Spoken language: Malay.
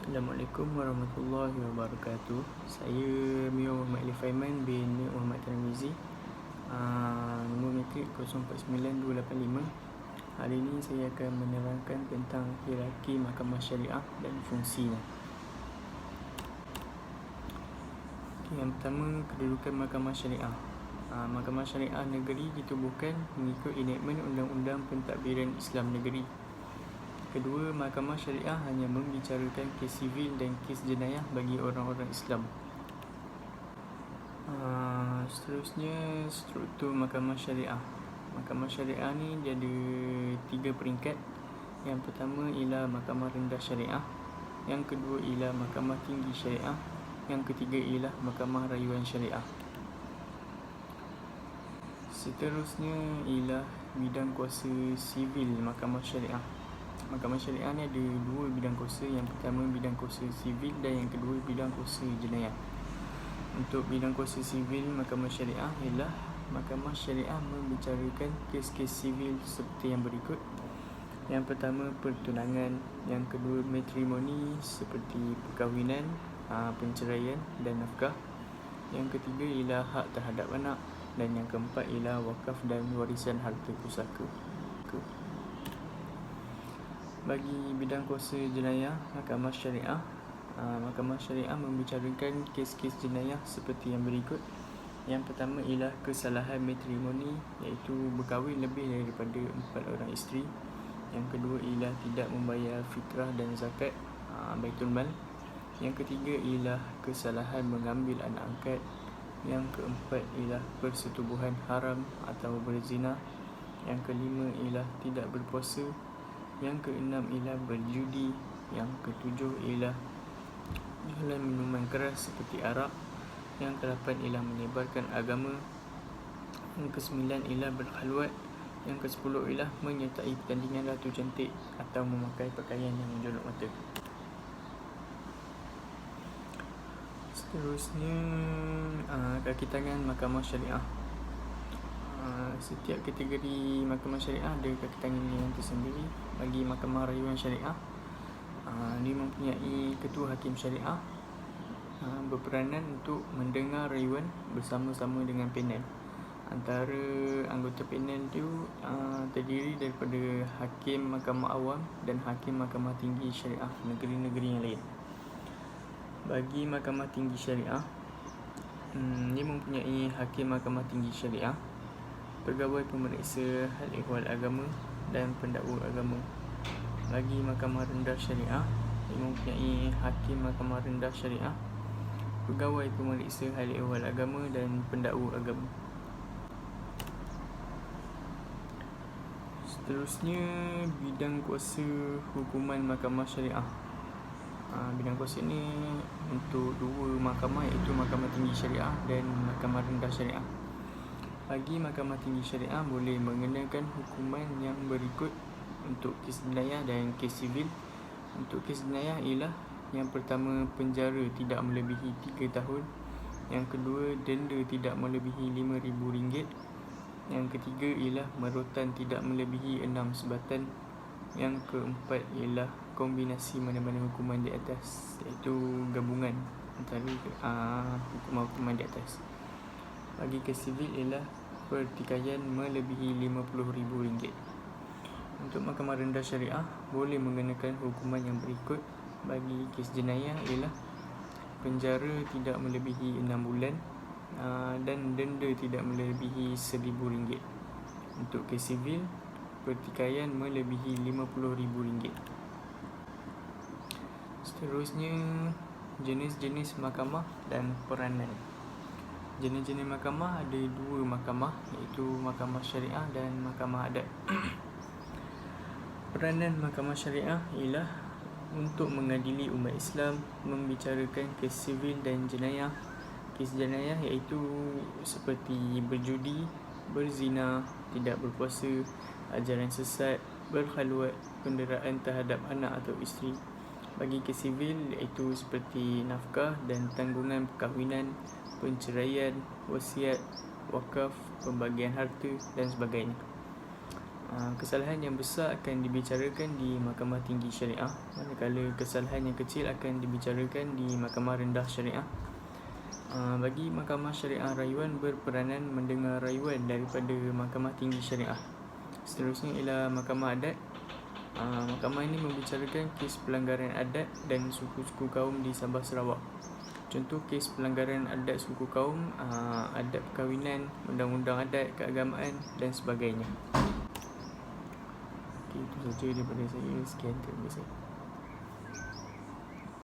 Assalamualaikum warahmatullahi wabarakatuh. Saya Mio Muhammad Ali Faiman bin Muhammad Tarmizi, nombor matrik 049285. Hari ini saya akan menerangkan tentang hierarki mahkamah syariah dan fungsinya. Yang pertama, kedudukan mahkamah syariah. Mahkamah syariah negeri ditubuhkan mengikut enactment Undang-Undang Pentadbiran Islam Negeri. Kedua, mahkamah syariah hanya membicarakan kes sivil dan kes jenayah bagi orang-orang Islam. Seterusnya, struktur mahkamah syariah. Mahkamah syariah ni dia ada 3 peringkat. Yang pertama ialah mahkamah rendah syariah, yang kedua ialah mahkamah tinggi syariah, yang ketiga ialah mahkamah rayuan syariah. Seterusnya ialah bidang kuasa sivil mahkamah syariah. Mahkamah syariah ni ada 2 bidang kuasa. Yang pertama bidang kuasa sivil dan yang kedua bidang kuasa jenayah. Untuk bidang kuasa sivil mahkamah syariah ialah mahkamah syariah membicarakan kes-kes sivil seperti yang berikut. Yang pertama pertunangan, yang kedua matrimoni seperti perkahwinan, penceraian dan nafkah. Yang ketiga ialah hak terhadap anak, dan yang keempat ialah wakaf dan warisan harta pusaka. Bagi bidang kuasa jenayah mahkamah syariah, mahkamah syariah membicarakan kes-kes jenayah seperti yang berikut. Yang pertama ialah kesalahan matrimoni, iaitu berkahwin lebih daripada 4 orang isteri. Yang kedua ialah tidak membayar fitrah dan zakat, baitul mal. Yang ketiga ialah kesalahan mengambil anak angkat. Yang keempat ialah persetubuhan haram atau berzina. Yang kelima ialah tidak berpuasa. Yang keenam ialah berjudi. Yang ketujuh ialah jualan minuman keras seperti arak. Yang ke-8 ialah menyebarkan agama. Yang ke-9 ialah berkhalwat. Yang ke-10 ialah menyertai pertandingan ratu cantik atau memakai pakaian yang menjolok mata. Seterusnya, kaki tangan mahkamah syariah. Setiap kategori mahkamah syariah ada kaki tangan yang tersendiri. Bagi mahkamah rayuan syariah, dia mempunyai ketua hakim syariah, berperanan untuk mendengar rayuan bersama-sama dengan panel. Antara anggota panel tu terdiri daripada hakim mahkamah awam dan hakim mahkamah tinggi syariah negeri-negeri yang lain. Bagi mahkamah tinggi syariah, dia mempunyai hakim mahkamah tinggi syariah, pegawai pemeriksa hal ehwal agama dan pendakwa agama. Bagi mahkamah rendah syariah, dia mempunyai hakim mahkamah rendah syariah, pegawai pemeriksa hal ehwal agama dan pendakwa agama. Seterusnya, bidang kuasa hukuman mahkamah syariah. Bidang kuasa ni untuk 2 mahkamah, iaitu mahkamah tinggi syariah dan mahkamah rendah syariah. Bagi mahkamah tinggi syariah boleh mengenakan hukuman yang berikut untuk kes jenayah dan kes sivil. Untuk kes jenayah ialah yang pertama penjara tidak melebihi 3 tahun. Yang kedua denda tidak melebihi RM5,000. Yang ketiga ialah merotan tidak melebihi 6 sebatan. Yang keempat ialah kombinasi mana-mana hukuman di atas, iaitu gabungan antara hukuman di atas. Bagi kes sivil ialah pertikaian melebihi RM50,000. Untuk mahkamah rendah syariah boleh mengenakan hukuman yang berikut. Bagi kes jenayah ialah penjara tidak melebihi 6 bulan dan denda tidak melebihi RM1,000. Untuk kes sivil, pertikaian melebihi RM50,000. Seterusnya, jenis-jenis mahkamah dan peranan. Jenis-jenis mahkamah ada 2 mahkamah, iaitu mahkamah syariah dan mahkamah adat. Peranan mahkamah syariah ialah untuk mengadili umat Islam, membicarakan kes sivil dan jenayah. Kes jenayah iaitu seperti berjudi, berzina, tidak berpuasa, ajaran sesat, berkhalwat, penderaan terhadap anak atau isteri. Bagi kes sivil iaitu seperti nafkah dan tanggungan perkahwinan, penceraian, wasiat, wakaf, pembagian harta dan sebagainya. Kesalahan yang besar akan dibicarakan di Mahkamah Tinggi Syariah, manakala kesalahan yang kecil akan dibicarakan di Mahkamah Rendah Syariah. Bagi Mahkamah Syariah Rayuan berperanan mendengar rayuan daripada Mahkamah Tinggi Syariah. Seterusnya ialah Mahkamah Adat. Mahkamah ini membicarakan kes pelanggaran adat dan suku-suku kaum di Sabah Sarawak. Contoh kes pelanggaran adat suku kaum, adat perkahwinan, undang-undang adat, keagamaan dan sebagainya. Itu saja daripada saya. Sekian, terima kasih.